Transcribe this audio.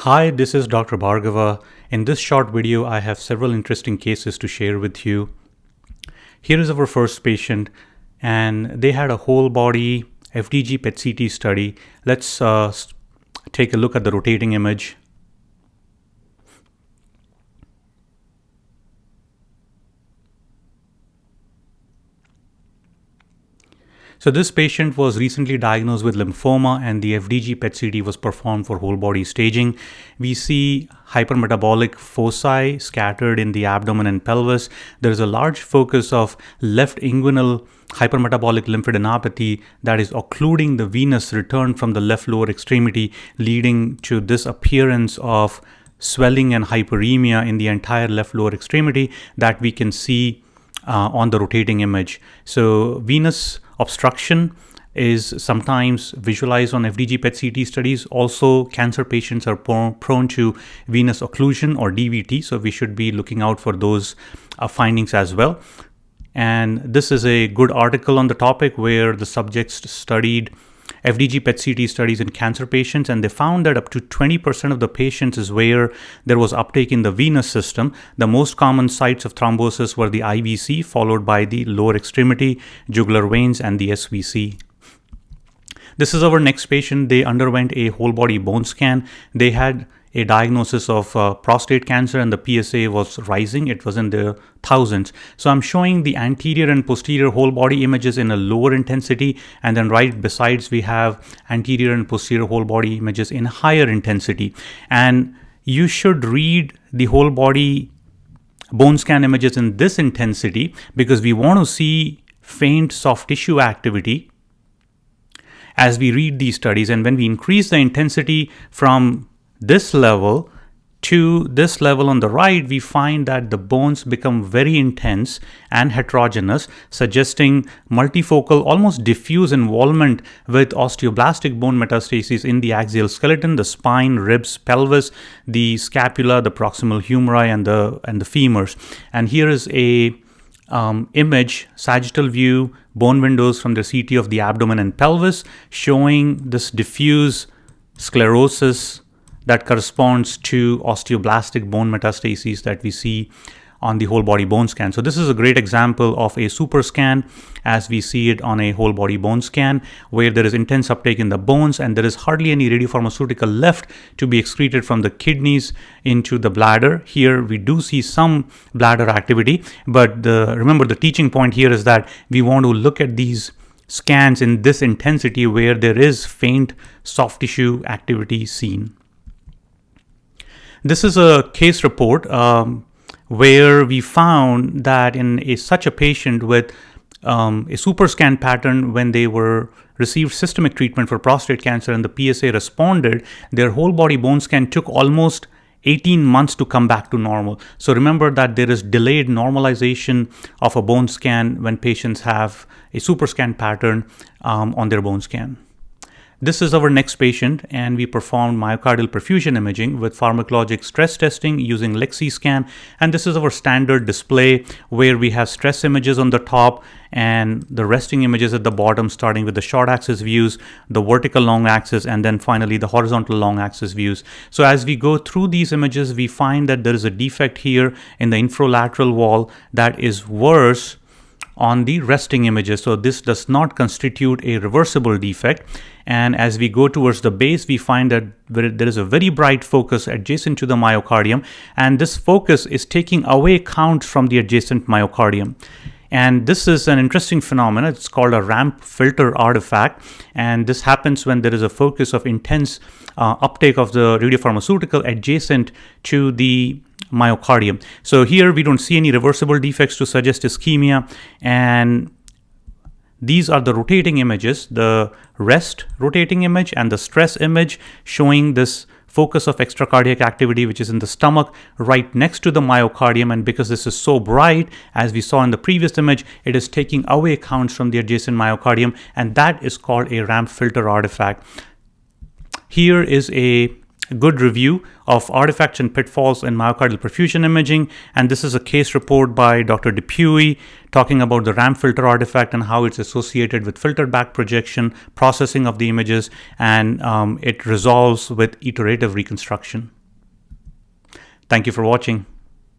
Hi, this is Dr. Bhargava. In this short video, I have several interesting cases to share with you. Here is our first patient, and they had a whole body FDG PET-CT study. Let's take a look at the rotating image. So this patient was recently diagnosed with lymphoma, and the FDG PET-CT was performed for whole body staging. We see hypermetabolic foci scattered in the abdomen and pelvis. There is a large focus of left inguinal hypermetabolic lymphadenopathy that is occluding the venous return from the left lower extremity, leading to this appearance of swelling and hyperemia in the entire left lower extremity that we can see on the rotating image. So venous obstruction is sometimes visualized on FDG PET-CT studies. Also, cancer patients are prone to venous occlusion or DVT, so we should be looking out for those findings as well. And this is a good article on the topic where the subjects studied FDG PET-CT studies in cancer patients, and they found that up to 20% of the patients is where there was uptake in the venous system. The most common sites of thrombosis were the IVC, followed by the lower extremity, jugular veins, and the SVC. This is our next patient. They underwent a whole body bone scan. They had a diagnosis of prostate cancer, and the PSA was rising. It was in the thousands. So I'm showing the anterior and posterior whole body images in a lower intensity, and then right besides we have anterior and posterior whole body images in higher intensity. And you should read the whole body bone scan images in this intensity because we want to see faint soft tissue activity as we read these studies. And when we increase the intensity from this level to this level on the right, we find that the bones become very intense and heterogeneous, suggesting multifocal, almost diffuse involvement with osteoblastic bone metastases in the axial skeleton, the spine, ribs, pelvis, the scapula, the proximal humeri, and the femurs. And here is a image, sagittal view, bone windows from the CT of the abdomen and pelvis, showing this diffuse sclerosis that corresponds to osteoblastic bone metastases that we see on the whole body bone scan. So this is a great example of a super scan as we see it on a whole body bone scan, where there is intense uptake in the bones and there is hardly any radiopharmaceutical left to be excreted from the kidneys into the bladder. Here we do see some bladder activity, but remember the teaching point here is that we want to look at these scans in this intensity where there is faint soft tissue activity seen. This is a case report where we found that in such a patient with a super scan pattern, when they received systemic treatment for prostate cancer and the PSA responded, their whole body bone scan took almost 18 months to come back to normal. So remember that there is delayed normalization of a bone scan when patients have a super scan pattern on their bone scan. This is our next patient, and we performed myocardial perfusion imaging with pharmacologic stress testing using LexiScan. And this is our standard display where we have stress images on the top and the resting images at the bottom, starting with the short axis views, the vertical long axis, and then finally the horizontal long axis views. So as we go through these images, we find that there is a defect here in the infralateral wall that is worse on the resting images. So this does not constitute a reversible defect. And as we go towards the base, we find that there is a very bright focus adjacent to the myocardium, and this focus is taking away counts from the adjacent myocardium. And this is an interesting phenomenon. It's called a ramp filter artifact. And this happens when there is a focus of intense uptake of the radiopharmaceutical adjacent to the myocardium. So here we don't see any reversible defects to suggest ischemia. And these are the rotating images, the rest rotating image and the stress image, showing this focus of extracardiac activity, which is in the stomach right next to the myocardium. And because this is so bright, as we saw in the previous image, it is taking away counts from the adjacent myocardium, and that is called a ramp filter artifact. Here is a a good review of artifacts and pitfalls in myocardial perfusion imaging. And this is a case report by Dr. Dupuy talking about the RAM filter artifact and how it's associated with filtered back projection, processing of the images, and it resolves with iterative reconstruction. Thank you for watching.